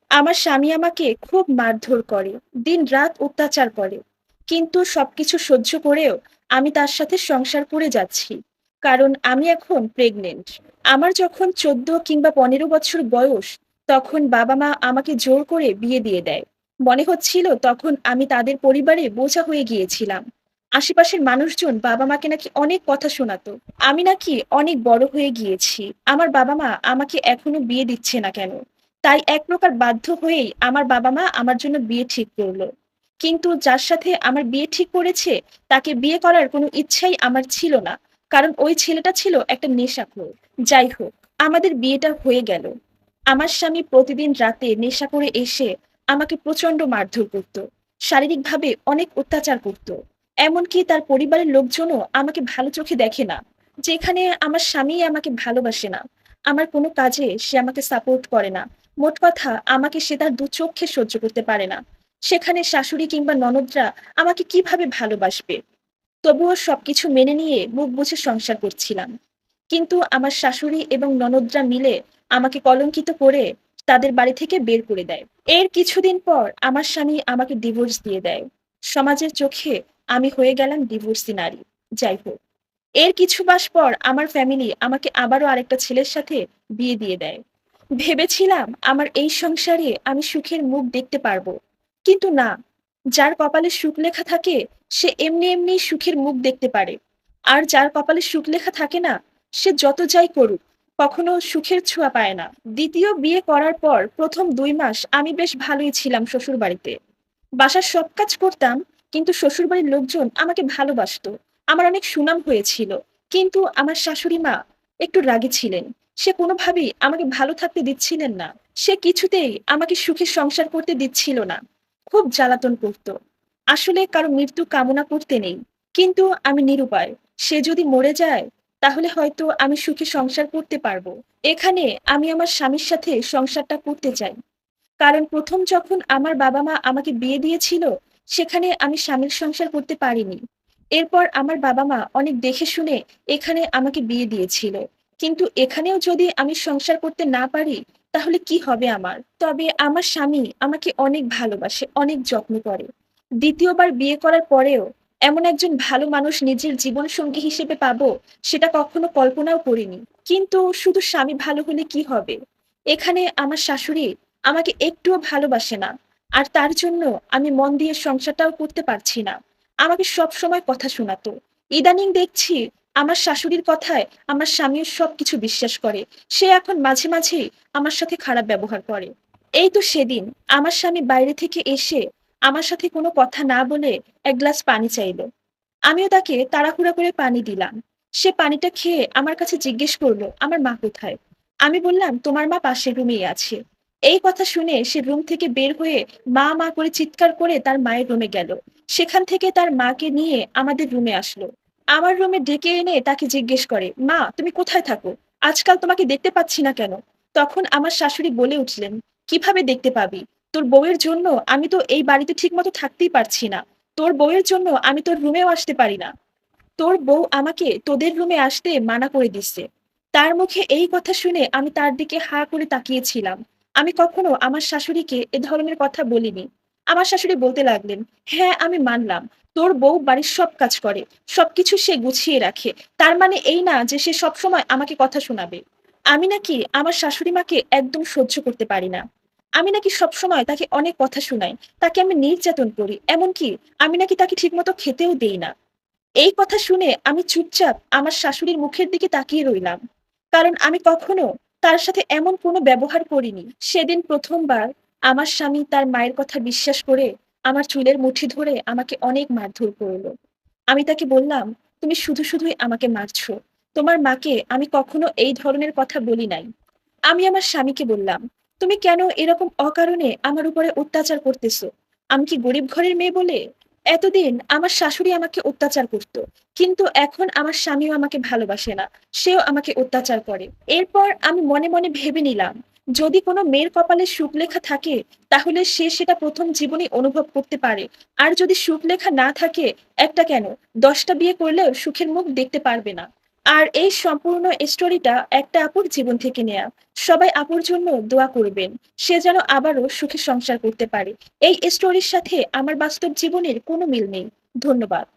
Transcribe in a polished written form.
আমার স্বামী আমাকে খুব মারধর করে, দিন-রাত অত্যাচার করে। কিন্তু সবকিছু সহ্য করেও আমি তার সাথে সংসার করে যাচ্ছি। কারণ আমি এখন প্রেগনেন্ট। আমার যখন ১৪ কিংবা ১৫ বছর বয়স, তখন বাবা-মা আমাকে জোর করে বিয়ে দিয়ে দেয়। মনে হচ্ছিল তখন আমি তাদের পরিবারে বোঝা হয়ে গিয়েছিলাম। আশেপাশের মানুষজন বাবা-মাকে নাকি অনেক কথা শোনাতো। আমি নাকি অনেক বড় হয়ে গিয়েছি। আমার বাবা-মা আমাকে এখনো বিয়ে দিচ্ছে না কেন? তাই এক প্রকার বাধ্য হয়েই আমার বাবা-মা আমার জন্য বিয়ে ঠিক করলো। কিন্তু যার সাথে আমার বিয়ে ঠিক করেছে, তাকে বিয়ে করার কোনো ইচ্ছাই আমার ছিল না। কারণ ওই ছেলেটা ছিল একটা নেশাখোর। যাই হোক, আমাদের বিয়েটা হয়ে গেল। আমার স্বামী প্রতিদিন রাতে নেশা করে এসে আমাকে প্রচন্ড মারধর করত। শারীরিকভাবে অনেক অত্যাচার করত। এমনকি তার পরিবারের লোকজনও আমাকে ভালো চোখে দেখে না। যেখানে আমার স্বামী আমাকে ভালোবাসে না। আমার কোনো কাজে সে আমাকে সাপোর্ট করে না। মোট কথা আমাকে সে তার দুচক্ষে সহ্য করতে পারে না। সেখানে শাশুড়ি কিংবা ননদরা আমাকে কিভাবে ভালোবাসবে? তবুও সবকিছু মেনে নিয়ে মুখ বুজে সংসার করছিলাম। কিন্তু আমার শাশুড়ি এবং ননদরা মিলে আমাকে কলঙ্কিত করে তাদের বাড়ি থেকে বের করে দেয়। এর কিছুদিন পর আমার স্বামী আমাকে ডিভোর্স দিয়ে দেয়। সমাজের চোখে আমি হয়ে গেলাম ডিভোর্সি নারী। যাই হোক, এর কিছু মাস পর আমার ফ্যামিলি আমাকে আবারও আরেকটা ছেলের সাথে বিয়ে দিয়ে দেয়। ভেবেছিলাম আমার এই সংসারে আমি সুখের মুখ দেখতে পারবো। কিন্তু না, যার কপালে সুখ লেখা থাকে সে এমনি এমনি সুখের মুখ দেখতে পারে। আর যার কপালে সুখ লেখা থাকে না, সে যত যাই করুক কখনো সুখের ছোঁয়া পায় না। দ্বিতীয় বিয়ে করার পর প্রথম ২ মাস আমি বেশ ভালোই ছিলাম শ্বশুর বাড়িতে। বাসার সব কাজ করতাম, কিন্তু শ্বশুরবাড়ির লোকজন আমাকে ভালোবাসতো। আমার অনেক সুনাম হয়েছিল। কিন্তু আমার শাশুড়ি মা একটু রাগী ছিলেন। সে কোনোভাবেই আমাকে ভালো থাকতে দিচ্ছিলেন না। সে কিছুতেই আমাকে সুখে সংসার করতে দিচ্ছিল না। খুব জ্বালাতন করত। আসলে কারো মৃত্যু কামনা করতে নেই। কিন্তু আমি নিরুপায়। সে যদি মরে যায়, তাহলে হয়তো আমি সুখে সংসার করতে পারবো। এখানে আমি আমার স্বামীর সাথে সংসারটা করতে চাই। কারণ প্রথম যখন আমার বাবা-মা আমাকে বিয়ে দিয়েছিল, সেখানে আমি স্বামীর সংসার করতে পারিনি। এরপর আমার বাবা-মা অনেক দেখে শুনে এখানে আমাকে বিয়ে দিয়েছিল। কিন্তু এখানেও যদি আমি সংসার করতে না পারি, তাহলে কি হবে আমার? তবে আমার স্বামী আমাকে অনেক ভালোবাসে, অনেক যত্ন করে। ২য় বার বিয়ে করার পরেও এমন একজন ভালো মানুষ নিজের জীবনসঙ্গী হিসেবে পাবো, সেটা কখনো কল্পনাও করিনি। কিন্তু শুধু স্বামী ভালো হলে কি হবে? এখানে আমার শাশুড়ি আমাকে একটুও ভালোবাসে না। আর তার জন্য আমি মন দিয়ে সংসারটাও করতে পারছি না। আমাকে সবসময় কথা শোনাতো। ইদানিং দেখছি আমার শাশুড়ির কথায় আমার স্বামীও সবকিছু বিশ্বাস করে। সে এখন মাঝে মাঝেই আমার সাথে খারাপ ব্যবহার করে। এই তো সেদিন আমার স্বামী বাইরে থেকে এসে আমার সাথে কোনো কথা না বলে ১ গ্লাস পানি চাইলো। আমিও তাকে তাড়াহুড়া করে পানি দিলাম। সে পানিটা খেয়ে আমার কাছে জিজ্ঞেস করলো, "আমার মা কোথায়?" আমি বললাম, "তোমার মা পাশের রুমেই আছে।" এই কথা শুনে সে রুম থেকে বের হয়ে মা, মা করে চিৎকার করে তার মায়ের রুমে গেল। সেখান থেকে তার মাকে নিয়ে আমাদের রুমে আসলো। আমার রুমে ডেকে এনে তাকে জিজ্ঞেস করে, "মা, তুমি কোথায় থাকো? আজকাল তোমাকে দেখতে পাচ্ছি না কেন?" তখন আমার শাশুড়ি বলে উঠলেন, "কিভাবে দেখতে পাবি? তোর বউয়ের জন্য আমি তো এই বাড়িতে ঠিকমতো থাকতেই পারছি না। তোর বউয়ের জন্য আমি তোর রুমেও আসতে পারি না। তোর বউ আমাকে তোদের রুমে আসতে মানা করে দিচ্ছে।" তার মুখে এই কথা শুনে আমি তার দিকে হা করে তাকিয়েছিলাম। আমি কখনো আমার শাশুড়িকে এ ধরনের কথা বলিনি। আমার শাশুড়ি বলতে লাগলেন, "হ্যাঁ, আমি মানলাম। তোর বউ বাড়ির সব কাজ করে। সবকিছু সে গুছিয়ে রাখে। তার মানে এই না যে সে সবসময় আমাকে কথা শোনাবে।" আমি নাকি আমার শাশুড়ি মাকে একদম সহ্য করতে পারি না। আমি নাকি সবসময় তাকে অনেক কথা শুনাই। তাকে আমি নির্যাতন করি। এমনকি আমি নাকি তাকে ঠিকমতো খেতেও দেই না। এই কথা শুনে আমি চুপচাপ আমার শাশুড়ির মুখের দিকে তাকিয়ে রইলাম। কারণ আমি কখনো তার সাথে এমন কোনো ব্যবহার করিনি। সেদিন ১ম বার আমার স্বামী তার মায়ের কথা বিশ্বাস করে আমার চুলের মুঠি ধরে আমাকে অনেক মারধর করল। আমি তাকে বললাম, "তুমি শুধুই আমাকে মারছো। তোমার মাকে আমি কখনো এই ধরনের কথা বলি নাই।" আমি আমার স্বামীকে বললাম, "তুমি কেন এরকম অকারণে আমার উপরে অত্যাচার করতেছো? আমি কি গরিব ঘরের মেয়ে বলে? এতদিন আমার শাশুড়ি আমাকে অত্যাচার করত। কিন্তু এখন আমার স্বামীও আমাকে ভালোবাসে না। সেও আমাকে অত্যাচার করে।" এরপর আমি মনে মনে ভেবে নিলাম, যদি কোনো মেয়ের কপালে সুখ লেখা থাকে, তাহলে সে সেটা ১ম জীবনেই অনুভব করতে পারে। আর যদি সুখ লেখা না থাকে, একটা কেন ১০ টা বিয়ে করলেও সুখের মুখ দেখতে পারবে না। আর এই সম্পূর্ণ স্টোরিটা একটা আপুর জীবন থেকে নেয়া। সবাই আপুর জন্য দোয়া করবেন। সে যেন আবারও সুখে সংসার করতে পারে। এই স্টোরির সাথে আমার বাস্তব জীবনের কোনো মিল নেই। ধন্যবাদ।